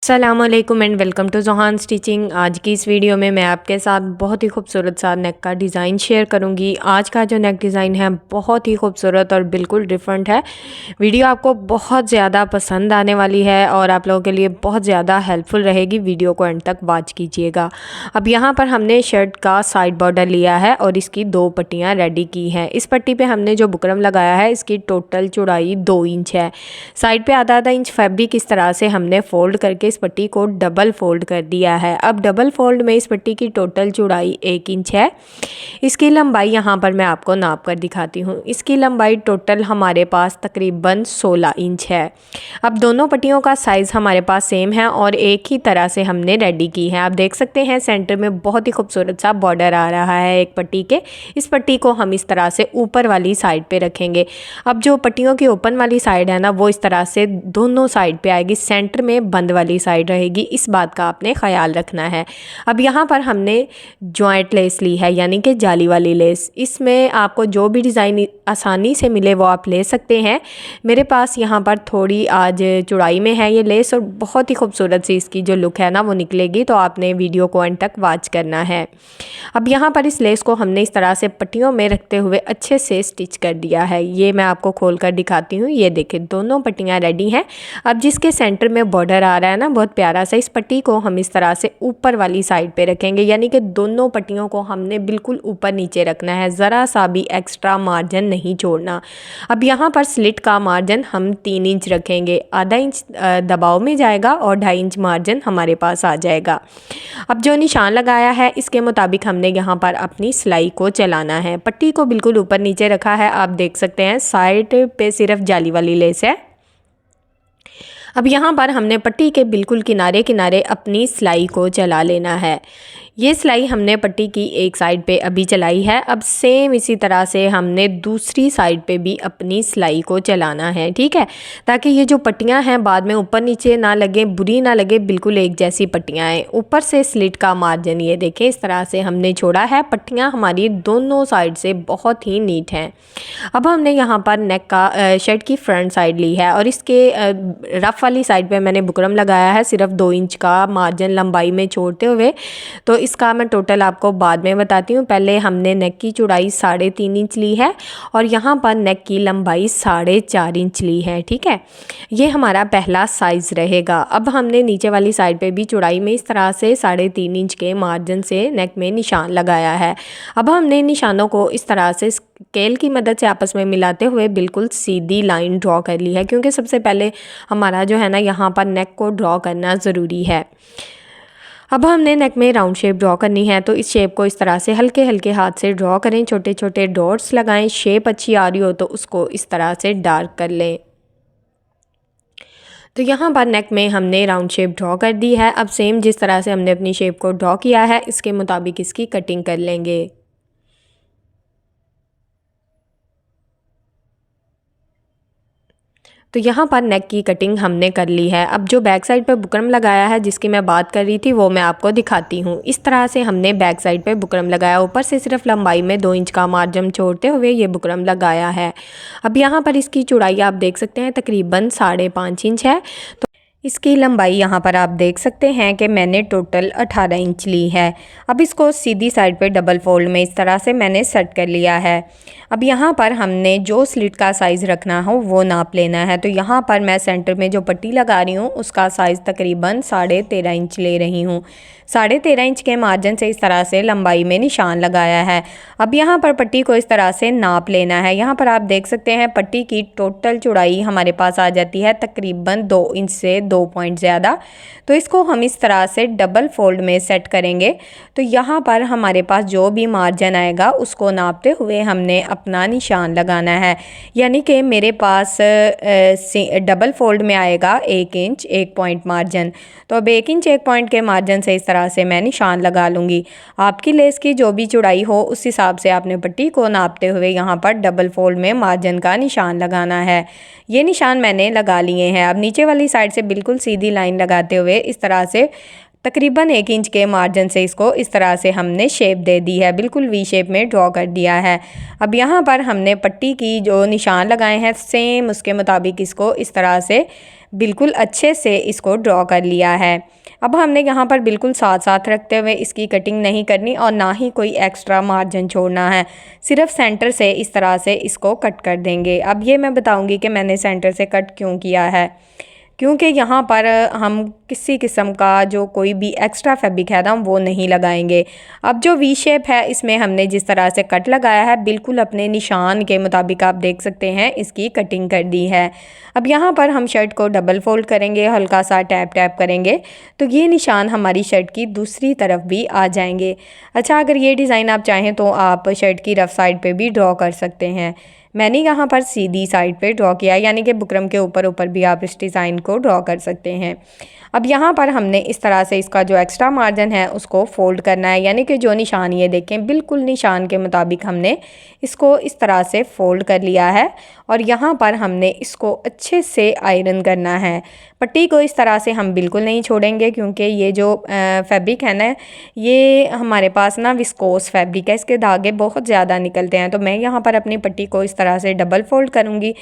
अस्सलामुअलैकुम and welcome to Johan stitching. आज की इस वीडियो में मैं आपके साथ बहुत ही खूबसूरत सा नेक का डिज़ाइन शेयर करूंगी। आज का जो नेक डिज़ाइन है बहुत ही खूबसूरत और बिल्कुल डिफरेंट है। वीडियो आपको बहुत ज़्यादा पसंद आने वाली है और आप लोगों के लिए बहुत ज़्यादा हेल्पफुल रहेगी। वीडियो को एंड तक वॉच कीजिएगा। अब यहाँ पर हमने शर्ट का साइड बॉर्डर लिया है और इसकी 2 पट्टियाँ रेडी की हैं। इस पट्टी पर हमने जो बुकरम लगाया है इसकी टोटल चौड़ाई 2 इंच है। साइड पे आधा इंच फैब्रिक इस तरह से हमने फोल्ड करके इस पट्टी को डबल फोल्ड कर दिया है। अब डबल फोल्ड में इस पट्टी की टोटल चौड़ाई 1 इंच है। इसकी लंबाई यहाँ पर मैं आपको नाप कर दिखाती हूँ। इसकी लंबाई टोटल हमारे पास तकरीबन 16 इंच है। अब दोनों पट्टियों का साइज़ हमारे पास सेम है और एक ही तरह से हमने रेडी की है। आप देख सकते हैं सेंटर में बहुत ही खूबसूरत सा बॉर्डर आ रहा है एक पट्टी के। इस पट्टी को हम इस तरह से ऊपर वाली साइड पे रखेंगे। अब जो पट्टियों की ओपन वाली साइड है ना वो इस तरह से दोनों साइड पे आएगी, सेंटर में बंद वाली साइड रहेगी। इस बात का आपने ख्याल रखना है। अब यहाँ पर हमने जॉइंट लेस ली है यानी कि जाली वाली लेस। इसमें आपको जो भी डिज़ाइन आसानी से मिले वो आप ले सकते हैं। मेरे पास यहाँ पर थोड़ी आज चौड़ाई में है ये लेस और बहुत ही खूबसूरत सी इसकी जो लुक है ना वो निकलेगी, तो आपने वीडियो को एंड तक वॉच करना है। अब यहाँ पर इस लेस को हमने इस तरह से पट्टियों में रखते हुए अच्छे से स्टिच कर दिया है। ये मैं आपको खोल कर दिखाती हूँ। ये देखें दोनों पट्टियाँ रेडी हैं। अब जिसके सेंटर में बॉर्डर आ रहा है ना बहुत प्यारा सा, इस पट्टी को हम इस तरह से ऊपर वाली साइड पे रखेंगे यानी कि दोनों पट्टियों को हमने बिल्कुल ऊपर नीचे रखना है, ज़रा सा भी एक्स्ट्रा मार्जिन नहीं छोड़ना। अब यहाँ पर स्लिट का मार्जिन हम 3 इंच रखेंगे। आधा इंच दबाव में जाएगा और 2.5 इंच मार्जिन हमारे पास आ जाएगा। अब जो निशान लगाया है इसके मुताबिक हमने यहाँ पर अपनी सिलाई को चलाना है। पट्टी को बिल्कुल ऊपर नीचे रखा है। आप देख सकते हैं साइड पे सिर्फ जाली वाली लेस है। अब यहाँ पर हमने पट्टी के बिल्कुल किनारे किनारे अपनी सिलाई को चला लेना है। ये सिलाई हमने पट्टी की एक साइड पे अभी चलाई है। अब सेम इसी तरह से हमने दूसरी साइड पे भी अपनी सिलाई को चलाना है, ठीक है, ताकि ये जो पट्टियाँ हैं बाद में ऊपर नीचे ना लगे, बुरी ना लगे, बिल्कुल एक जैसी पट्टियाँ हैं। ऊपर से स्लिट का मार्जिन ये देखें इस तरह से हमने छोड़ा है। पट्टियाँ हमारी दोनों साइड से बहुत ही नीट हैं। अब हमने यहाँ पर नेक का शर्ट की फ्रंट साइड ली है और इसके रफ वाली साइड पे मैंने बुकरम लगाया है सिर्फ 2 इंच का मार्जिन लंबाई में छोड़ते हुए। तो इसका मैं टोटल आपको बाद में बताती हूँ। पहले हमने नेक की चौड़ाई 3.5 इंच ली है और यहाँ पर नेक की लंबाई 4.5 इंच ली है, ठीक है। ये हमारा पहला साइज़ रहेगा। अब हमने नीचे वाली साइड पे भी चौड़ाई में इस तरह से 3.5 इंच के मार्जिन से नेक में निशान लगाया है। अब हमने निशानों को इस तरह से स्केल की मदद से आपस में मिलाते हुए बिल्कुल सीधी लाइन ड्रॉ कर ली है, क्योंकि सबसे पहले हमारा जो है ना यहाँ पर नेक को ड्रॉ करना ज़रूरी है। अब हमने नेक में राउंड शेप ड्रॉ करनी है, तो इस शेप को इस तरह से हल्के हल्के हाथ से ड्रॉ करें, छोटे छोटे डॉट्स लगाएं। शेप अच्छी आ रही हो तो उसको इस तरह से डार्क कर लें। तो यहाँ पर नेक में हमने राउंड शेप ड्रॉ कर दी है। अब सेम जिस तरह से हमने अपनी शेप को ड्रॉ किया है इसके मुताबिक इसकी कटिंग कर लेंगे। तो यहाँ पर नेक की कटिंग हमने कर ली है। अब जो बैक साइड पे बुकरम लगाया है जिसकी मैं बात कर रही थी वो मैं आपको दिखाती हूँ। इस तरह से हमने बैक साइड पे बुकरम लगाया, ऊपर से सिर्फ लंबाई में 2 इंच का मार्जिन छोड़ते हुए ये बुकरम लगाया है। अब यहाँ पर इसकी चौड़ाई आप देख सकते हैं तकरीबन 5.5 इंच है। तो इसकी लंबाई यहाँ पर आप देख सकते हैं कि मैंने टोटल 18 इंच ली है। अब इसको सीधी साइड पे डबल फोल्ड में इस तरह से मैंने सेट कर लिया है। अब यहाँ पर हमने जो स्लिट का साइज़ रखना हो वो नाप लेना है। तो यहाँ पर मैं सेंटर में जो पट्टी लगा रही हूँ उसका साइज़ तकरीबन 13.5 इंच ले रही हूँ। 13.5 इंच के मार्जिन से इस तरह से लंबाई में निशान लगाया है। अब यहाँ पर पट्टी को इस तरह से नाप लेना है। यहाँ पर आप देख सकते हैं पट्टी की टोटल चौड़ाई हमारे पास आ जाती है तकरीबन 2 इंच से 2 पॉइंट ज़्यादा। तो इसको हम इस तरह से डबल फोल्ड में सेट करेंगे। तो यहाँ पर हमारे पास जो भी मार्जिन आएगा उसको नापते हुए हमने अपना निशान लगाना है। यानी कि मेरे पास डबल फोल्ड में आएगा 1 इंच 1 पॉइंट मार्जिन। तो अब 1 इंच 1 पॉइंट के मार्जिन से इस तरह से मैं निशान लगा लूँगी। आपकी लेस की जो भी चौड़ाई हो उस हिसाब से आपने पट्टी को नापते हुए यहाँ पर डबल फोल्ड में मार्जिन का निशान लगाना है। ये निशान मैंने लगा लिए हैं। अब नीचे वाली साइड से बिल्कुल सीधी लाइन लगाते हुए इस तरह से तकरीबन 1 इंच के मार्जिन से इसको इस तरह से हमने शेप दे दी है, बिल्कुल वी शेप में ड्रॉ कर दिया है। अब यहाँ पर हमने पट्टी की जो निशान लगाए हैं सेम उसके मुताबिक इसको इस तरह से बिल्कुल अच्छे से इसको ड्रॉ कर लिया है। अब हमने यहाँ पर बिल्कुल साथ साथ रखते हुए इसकी कटिंग नहीं करनी और ना ही कोई एक्स्ट्रा मार्जिन छोड़ना है, सिर्फ सेंटर से इस तरह से इसको कट कर देंगे। अब ये मैं बताऊँगी कि मैंने सेंटर से कट क्यों किया है, क्योंकि यहाँ पर हम किसी किस्म का जो कोई भी एक्स्ट्रा फैब्रिक है ना वो नहीं लगाएंगे। अब जो वी शेप है इसमें हमने जिस तरह से कट लगाया है बिल्कुल अपने निशान के मुताबिक आप देख सकते हैं इसकी कटिंग कर दी है। अब यहाँ पर हम शर्ट को डबल फोल्ड करेंगे, हल्का सा टैप टैप करेंगे तो ये निशान हमारी शर्ट की दूसरी तरफ भी आ जाएंगे। अच्छा, अगर ये डिज़ाइन आप चाहें तो आप शर्ट की रफ साइड पे भी ड्रॉ कर सकते हैं। मैंने यहाँ पर सीधी साइड पे ड्रॉ किया, यानी कि बुकरम के ऊपर ऊपर भी आप इस डिज़ाइन को ड्रॉ कर सकते हैं। अब यहाँ पर हमने इस तरह से इसका जो एक्स्ट्रा मार्जिन है उसको फोल्ड करना है, यानी कि जो निशान ये देखें बिल्कुल निशान के मुताबिक हमने इसको इस तरह से फोल्ड कर लिया है और यहाँ पर हमने इसको अच्छे से आयरन करना है। पट्टी को इस तरह से हम बिल्कुल नहीं छोड़ेंगे क्योंकि ये जो फैब्रिक है ना ये हमारे पास ना विस्कोस फैब्रिक है, इसके धागे बहुत ज़्यादा निकलते हैं। तो मैं यहाँ पर अपनी पट्टी को इस तरह से डबल फोल्ड करूँगी,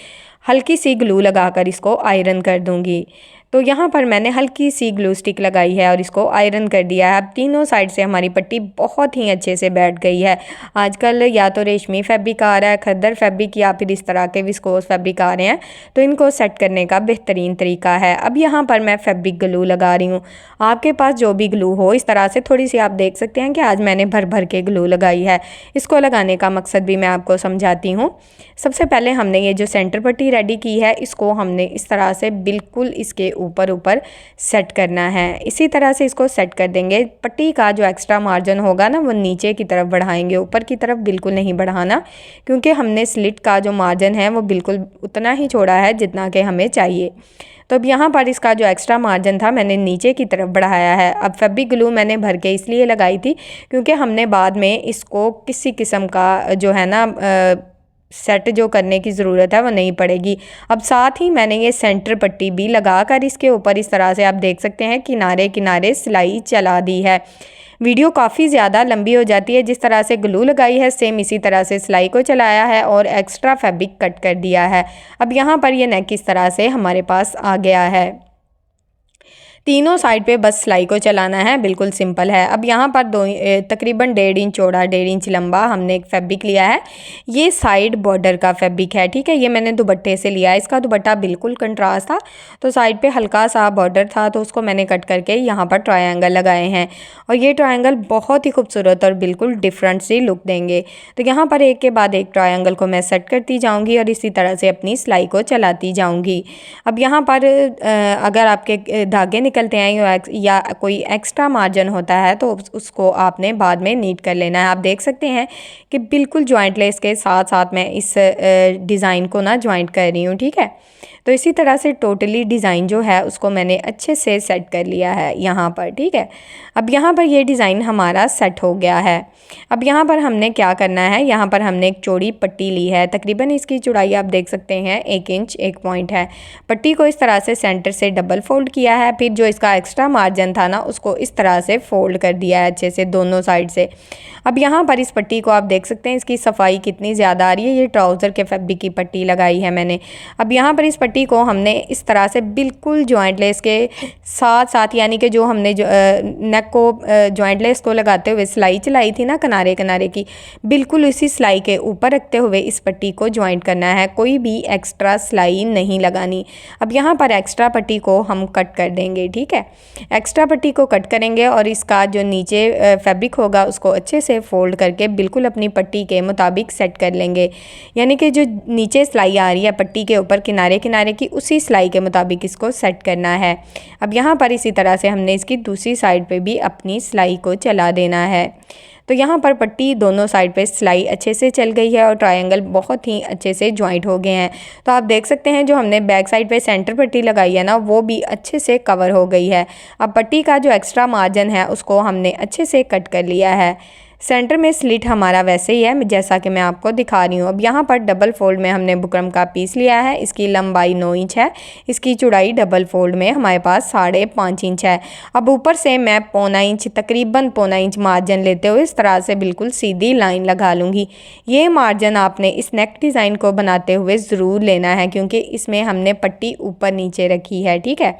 हल्की सी ग्लू लगाकर इसको आयरन कर दूँगी। तो यहाँ पर मैंने हल्की सी ग्लू स्टिक लगाई है और इसको आयरन कर दिया है। अब तीनों साइड से हमारी पट्टी बहुत ही अच्छे से बैठ गई है। आजकल या तो रेशमी फैब्रिक आ रहा है, खद्दर फैब्रिक या फिर इस तरह के विस्कोस फैब्रिक आ रहे हैं, तो इनको सेट करने का बेहतरीन तरीका है। अब यहाँ पर मैं फैब्रिक ग्लू लगा रही हूँ, आपके पास जो भी ग्लू हो इस तरह से थोड़ी सी आप देख सकते हैं कि आज मैंने भर भर के ग्लू लगाई है। इसको लगाने का मकसद भी मैं आपको समझाती हूँ। सबसे पहले हमने ये जो सेंटर पट्टी रेडी की है इसको हमने इस तरह से बिल्कुल इसके ऊपर सेट करना है। इसी तरह से इसको सेट कर देंगे। पट्टी का जो एक्स्ट्रा मार्जिन होगा ना वो नीचे की तरफ बढ़ाएंगे, ऊपर की तरफ बिल्कुल नहीं बढ़ाना, क्योंकि हमने स्लिट का जो मार्जिन है वो बिल्कुल उतना ही छोड़ा है जितना कि हमें चाहिए। तो अब यहाँ पर इसका जो एक्स्ट्रा मार्जिन था मैंने नीचे की तरफ बढ़ाया है। अब फैब्रिक ग्लू मैंने भर के इसलिए लगाई थी क्योंकि हमने बाद में इसको किसी किस्म का जो है ना सेट जो करने की ज़रूरत है वो नहीं पड़ेगी। अब साथ ही मैंने ये सेंटर पट्टी भी लगा कर इसके ऊपर इस तरह से आप देख सकते हैं किनारे किनारे सिलाई चला दी है। वीडियो काफ़ी ज़्यादा लंबी हो जाती है। जिस तरह से ग्लू लगाई है सेम इसी तरह से सिलाई को चलाया है और एक्स्ट्रा फैब्रिक कट कर दिया है। अब यहाँ पर ये नेक इस तरह से हमारे पास आ गया है। तीनों साइड पे बस सिलाई को चलाना है, बिल्कुल सिंपल है। अब यहाँ पर तकरीबन 1.5 इंच चौड़ा 1.5 इंच लंबा हमने एक फैब्रिक लिया है। ये साइड बॉर्डर का फैब्रिक है, ठीक है। ये मैंने दुपट्टे से लिया है, इसका दुपट्टा बिल्कुल कंट्रास्ट था तो साइड पे हल्का सा बॉर्डर था तो उसको मैंने कट करके यहाँ पर ट्रायंगल लगाए हैं और ये ट्रायंगल बहुत ही खूबसूरत और बिल्कुल डिफरेंट सी लुक देंगे। तो यहाँ पर एक के बाद एक ट्रायंगल को मैं सेट करती जाऊँगी और इसी तरह से अपनी सिलाई को चलाती जाऊँगी। अब यहाँ पर अगर आपके धागे निकलते हैं या कोई एक्स्ट्रा मार्जिन होता है तो उसको आपने बाद में नीट कर लेना है। आप देख सकते हैं कि बिल्कुल जॉइंट लेस के साथ साथ मैं इस डिज़ाइन को ना जॉइंट कर रही हूँ, ठीक है। तो इसी तरह से टोटली डिज़ाइन जो है उसको मैंने अच्छे से सेट कर लिया है यहाँ पर, ठीक है। अब यहाँ पर ये डिज़ाइन हमारा सेट हो गया है। अब यहाँ पर हमने क्या करना है, यहाँ पर हमने एक चौड़ी पट्टी ली है, तकरीबन इसकी चौड़ाई आप देख सकते हैं 1 इंच 1 पॉइंट है। पट्टी को इस तरह से सेंटर से डबल फोल्ड किया है, फिर जो इसका एक्स्ट्रा मार्जिन था ना उसको इस तरह से फोल्ड कर दिया है अच्छे से दोनों साइड से। अब यहाँ पर इस पट्टी को आप देख सकते हैं इसकी सफाई कितनी ज़्यादा आ रही है। ये ट्राउज़र के फैब्रिक की पट्टी लगाई है मैंने। अब यहाँ पर इस पट्टी को हमने इस तरह से बिल्कुल जॉइंट लेस के साथ साथ, यानी कि जो हमने नेक को जॉइंट लेस को लगाते हुए सिलाई चलाई थी ना किनारे किनारे की, बिल्कुल इसी सिलाई के ऊपर रखते हुए इस पट्टी को जॉइंट करना है, कोई भी एक्स्ट्रा सिलाई नहीं लगानी। अब यहाँ पर एक्स्ट्रा पट्टी को हम कट कर देंगे, ठीक है। एक्स्ट्रा पट्टी को कट करेंगे और इसका जो नीचे फैब्रिक होगा उसको अच्छे से फोल्ड करके बिल्कुल अपनी पट्टी के मुताबिक सेट कर लेंगे, यानी कि जो नीचे सिलाई आ रही है पट्टी के ऊपर किनारे किनारे की उसी सिलाई के मुताबिक इसको सेट करना है। अब यहाँ पर इसी तरह से हमने इसकी दूसरी साइड पे भी अपनी सिलाई को चला देना है। तो यहाँ पर पट्टी दोनों साइड पे सिलाई अच्छे से चल गई है और ट्रायंगल बहुत ही अच्छे से जॉइंट हो गए हैं। तो आप देख सकते हैं जो हमने बैक साइड पे सेंटर पट्टी लगाई है ना वो भी अच्छे से कवर हो गई है। अब पट्टी का जो एक्स्ट्रा मार्जिन है उसको हमने अच्छे से कट कर लिया है। सेंटर में स्लिट हमारा वैसे ही है जैसा कि मैं आपको दिखा रही हूँ। अब यहाँ पर डबल फोल्ड में हमने बुकरम का पीस लिया है। इसकी लंबाई 9 इंच है, इसकी चौड़ाई डबल फोल्ड में हमारे पास 5.5 इंच है। अब ऊपर से मैं 0.25 इंच, तकरीबन 0.25 इंच मार्जिन लेते हुए इस तरह से बिल्कुल सीधी लाइन लगा लूँगी। ये मार्जिन आपने इस नेक डिज़ाइन को बनाते हुए ज़रूर लेना है, क्योंकि इसमें हमने पट्टी ऊपर नीचे रखी है, ठीक है।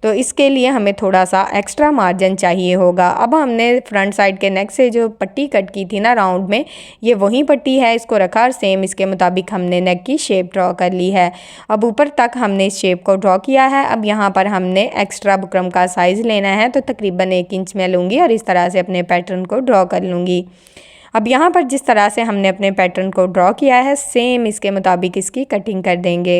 तो इसके लिए हमें थोड़ा सा एक्स्ट्रा मार्जिन चाहिए होगा। अब हमने फ्रंट साइड के नेक से जो पट्टी कट की थी ना राउंड में, ये वही पट्टी है, इसको रखा और सेम इसके मुताबिक हमने नेक की शेप ड्रॉ कर ली है। अब ऊपर तक हमने इस शेप को ड्रॉ किया है। अब यहाँ पर हमने एक्स्ट्रा बुकरम का साइज़ लेना है, तो तकरीबन 1 इंच मैं लूँगी और इस तरह से अपने पैटर्न को ड्रॉ कर लूँगी। अब यहाँ पर जिस तरह से हमने अपने पैटर्न को ड्रॉ किया है, सेम इसके मुताबिक इसकी कटिंग कर देंगे।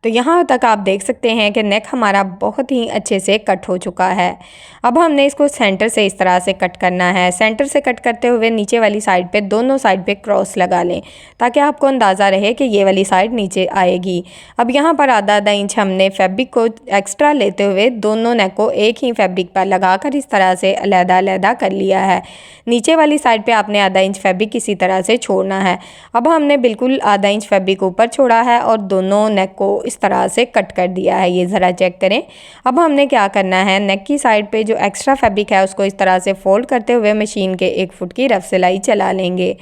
तो यहाँ तक आप देख सकते हैं कि नेक हमारा बहुत ही अच्छे से कट हो चुका है। अब हमने इसको सेंटर से इस तरह से कट करना है। सेंटर से कट करते हुए नीचे वाली साइड पे, दोनों साइड पे क्रॉस लगा लें, ताकि आपको अंदाज़ा रहे कि ये वाली साइड नीचे आएगी। अब यहाँ पर आधा इंच हमने फैब्रिक को एक्स्ट्रा लेते हुए दोनों नेक को एक ही फैब्रिक पर लगाकर इस तरह से अलग-अलग कर लिया है। नीचे वाली साइड पे आपने आधा इंच फैब्रिक इसी तरह से छोड़ना है। अब हमने बिल्कुल आधा इंच फैब्रिक ऊपर छोड़ा है और दोनों नेक को इस तरह से कट कर दिया है, ये ज़रा चेक करें। अब हमने क्या करना है, नेक की साइड पे जो एक्स्ट्रा फैब्रिक है उसको इस तरह से फोल्ड करते हुए मशीन के 1 फुट की रफ सिलाई चला लेंगे।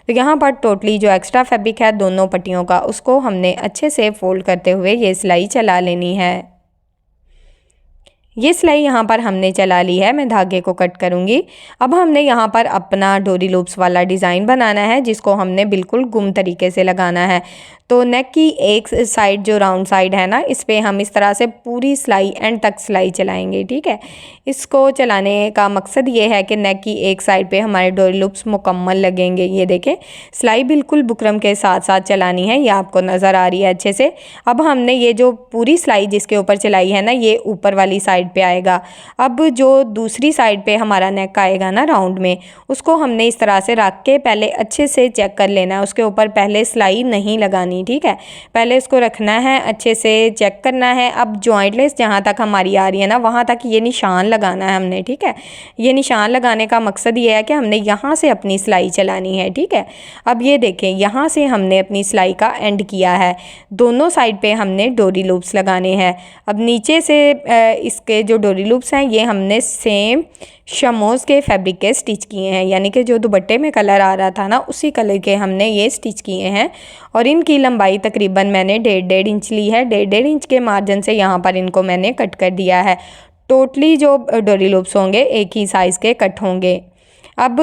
तो यहाँ पर टोटली जो एक्स्ट्रा फैब्रिक है दोनों पट्टियों का, उसको हमने अच्छे से फोल्ड करते हुए ये सिलाई चला लेनी है। ये सिलाई यहाँ पर हमने चला ली है, मैं धागे को कट करूँगी। अब हमने यहाँ पर अपना डोरी लूप्स वाला डिज़ाइन बनाना है, जिसको हमने बिल्कुल गुम तरीके से लगाना है। तो नेक की एक साइड जो राउंड साइड है ना, इस पे हम इस तरह से पूरी सिलाई एंड तक सिलाई चलाएंगे, ठीक है। इसको चलाने का मकसद ये है कि नेक की एक साइड पे हमारे डोरी लूप्स मुकम्मल लगेंगे। ये देखें, सिलाई बिल्कुल बुकरम के साथ साथ चलानी है, ये आपको नज़र आ रही है अच्छे से। अब हमने ये जो पूरी सिलाई जिसके ऊपर चलाई है ना, ये ऊपर वाली साइड पे आएगा। अब जो दूसरी साइड पे हमारा नेक आएगा ना राउंड में, उसको हमने इस तरह से रख के पहले अच्छे से चेक कर लेना है। उसके ऊपर पहले सिलाई नहीं लगानी, ठीक है। पहले इसको रखना है, अच्छे से चेक करना है। अब जॉइंट लेस जहाँ तक हमारी आ रही है ना, वहाँ तक ये निशान लगाना है हमने, ठीक है। ये निशान लगाने का मकसद ये है कि हमने यहाँ से अपनी सिलाई चलानी है, ठीक है। अब ये देखें, यहाँ से हमने अपनी सिलाई का एंड किया है। दोनों साइड पे हमने डोरी लूप्स लगाने हैं। अब नीचे से इसके जो डोरी लूप्स हैं, ये हमने सेम शमोज़ के फैब्रिक के स्टिच किए हैं, यानी कि जो दुपट्टे में कलर आ रहा था ना, उसी कलर के हमने ये स्टिच किए हैं। और इनकी लंबाई तकरीबन मैंने 1.5 इंच ली है। 1.5 इंच के मार्जिन से यहाँ पर इनको मैंने कट कर दिया है। टोटली जो डोरी लूप्स होंगे एक ही साइज़ के कट होंगे। अब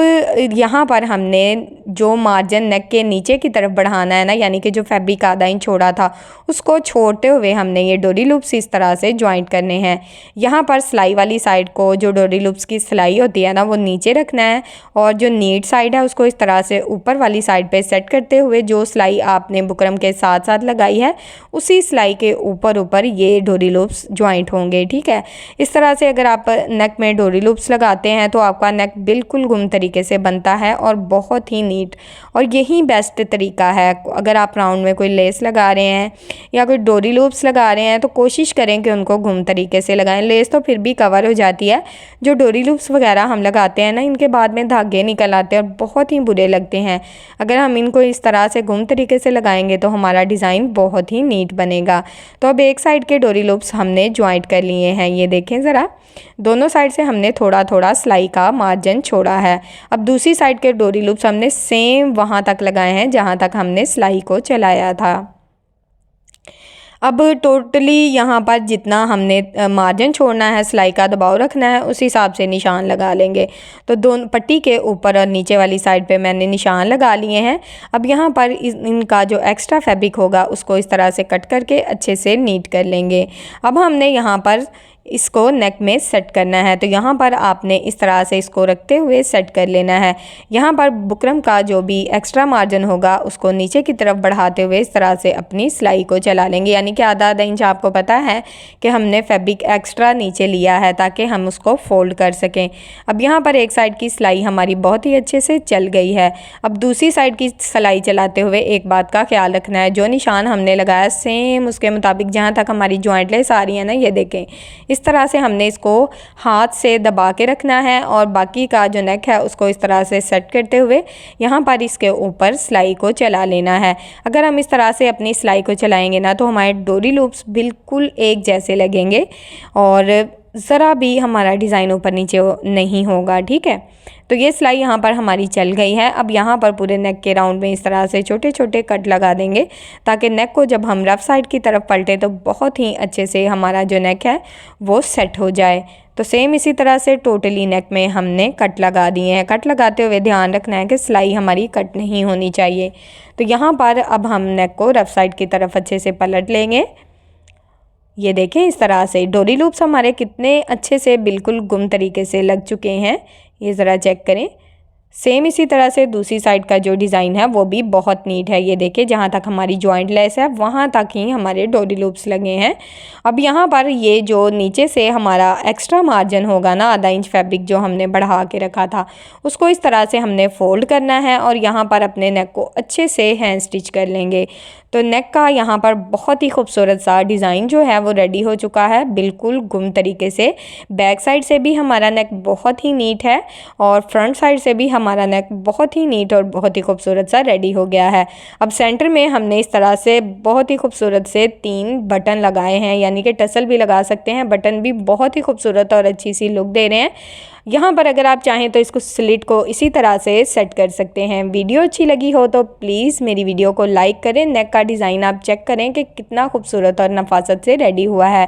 यहाँ पर हमने जो मार्जिन नेक के नीचे की तरफ बढ़ाना है ना, यानी कि जो फैब्रिक आधा इंच छोड़ा था, उसको छोड़ते हुए हमने ये डोरी लूप्स इस तरह से जॉइंट करने हैं। यहाँ पर सिलाई वाली साइड को, जो डोरी लूप्स की सिलाई होती है ना, वो नीचे रखना है, और जो नीट साइड है उसको इस तरह से ऊपर वाली साइड पे सेट करते हुए जो सिलाई आपने बुकरम के साथ साथ लगाई है, उसी सिलाई के ऊपर ये डोरी लूप्स जॉइंट होंगे, ठीक है। इस तरह से अगर आप नेक में डोरी लूप्स लगाते हैं तो आपका नेक बिल्कुल तरीके से बनता है और बहुत ही नीट, और यही बेस्ट तरीका है। अगर आप राउंड में कोई लेस लगा रहे हैं या कोई डोरी लूप्स लगा रहे हैं, तो कोशिश करें कि उनको घुम तरीके से लगाएं। लेस तो फिर भी कवर हो जाती है, जो डोरी लूप्स वगैरह हम लगाते हैं ना, इनके बाद में धागे निकल आते हैं और बहुत ही बुरे लगते हैं। अगर हम इनको इस तरह से घुम तरीके से लगाएंगे तो हमारा डिज़ाइन बहुत ही नीट बनेगा। तो अब एक साइड के डोरी लूप्स हमने ज्वाइंट कर लिए हैं, ये देखें ज़रा, दोनों साइड से हमने थोड़ा थोड़ा सिलाई का मार्जिन छोड़ा है। अब दूसरी साइड के डोरी लूप्स हमने सेम वहाँ तक लगाए हैं जहाँ तक हमने सिलाई को चलाया था। अब टोटली यहाँ पर जितना हमने मार्जिन छोड़ना है, सिलाई का दबाव रखना है, उस हिसाब से निशान लगा लेंगे। तो दोनों पट्टी के ऊपर और नीचे वाली साइड पे मैंने निशान लगा लिए हैं। अब यहाँ पर इनका जो एक्स्ट्रा फैब्रिक होगा उसको इस तरह से कट करके अच्छे से नीट कर लेंगे। अब हमने यहाँ पर इसको नेक में सेट करना है, तो यहाँ पर आपने इस तरह से इसको रखते हुए सेट कर लेना है। यहाँ पर बुकरम का जो भी एक्स्ट्रा मार्जिन होगा उसको नीचे की तरफ बढ़ाते हुए इस तरह से अपनी सिलाई को चला लेंगे, यानी कि आधा इंच आपको पता है कि हमने फैब्रिक एक्स्ट्रा नीचे लिया है ताकि हम उसको फोल्ड कर सकें। अब यहाँ पर एक साइड की सिलाई हमारी बहुत ही अच्छे से चल गई है। अब दूसरी साइड की सिलाई चलाते हुए एक बात का ख्याल रखना है, जो निशान हमने लगाया सेम उसके मुताबिक जहाँ तक हमारी जॉइंट लेस आ रही है ना, ये देखें, इस तरह से हमने इसको हाथ से दबा के रखना है और बाकी का जो नेक है उसको इस तरह से सेट करते हुए यहाँ पर इसके ऊपर सिलाई को चला लेना है। अगर हम इस तरह से अपनी सिलाई को चलाएंगे ना तो हमारे डोरी लूप्स बिल्कुल एक जैसे लगेंगे और ज़रा भी हमारा डिज़ाइन ऊपर नीचे नहीं होगा। ठीक है, तो ये सिलाई यहाँ पर हमारी चल गई है। अब यहाँ पर पूरे नेक के राउंड में इस तरह से छोटे छोटे कट लगा देंगे ताकि नेक को जब हम रफ साइड की तरफ पलटे तो बहुत ही अच्छे से हमारा जो नेक है वो सेट हो जाए। तो सेम इसी तरह से टोटली नेक में हमने कट लगा दिए हैं। कट लगाते हुए ध्यान रखना है कि सिलाई हमारी कट नहीं होनी चाहिए। तो यहाँ पर अब हम नेक को रफ साइड की तरफ अच्छे से पलट लेंगे। ये देखें इस तरह से डोरी लूप्स हमारे कितने अच्छे से बिल्कुल गुम तरीके से लग चुके हैं, ये ज़रा चेक करें। सेम इसी तरह से दूसरी साइड का जो डिज़ाइन है वो भी बहुत नीट है। ये देखिए जहाँ तक हमारी जॉइंट लेस है वहाँ तक ही हमारे डोरी लूप्स लगे हैं। अब यहाँ पर ये जो नीचे से हमारा एक्स्ट्रा मार्जिन होगा ना, आधा इंच फैब्रिक जो हमने बढ़ा के रखा था, उसको इस तरह से हमने फ़ोल्ड करना है और यहाँ पर अपने नेक को अच्छे से हैंड स्टिच कर लेंगे। तो नेक का यहाँ पर बहुत ही खूबसूरत सा डिज़ाइन जो है वो रेडी हो चुका है बिल्कुल गुम तरीके से। बैक साइड से भी हमारा नेक बहुत ही नीट है और फ्रंट साइड से भी हमारा नेक बहुत ही नीट और बहुत ही खूबसूरत सा रेडी हो गया है। अब सेंटर में हमने इस तरह से बहुत ही खूबसूरत से 3 बटन लगाए हैं, यानी कि टसल भी लगा सकते हैं। बटन भी बहुत ही खूबसूरत और अच्छी सी लुक दे रहे हैं। यहाँ पर अगर आप चाहें तो इसको स्लिट को इसी तरह से सेट कर सकते हैं। वीडियो अच्छी लगी हो तो प्लीज़ मेरी वीडियो को लाइक करें। नेक का डिज़ाइन आप चेक करें कि कितना खूबसूरत और नफासत से रेडी हुआ है।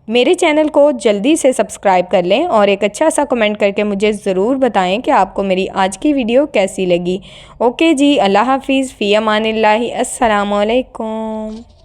मेरे चैनल को जल्दी से सब्सक्राइब कर लें और एक अच्छा सा कमेंट करके मुझे ज़रूर बताएं कि आपको मेरी आज की वीडियो कैसी लगी। ओके जी, अल्लाह हाफिज़, फ़ी अमानिल्लाहि, अस्सलामु अलैकुम।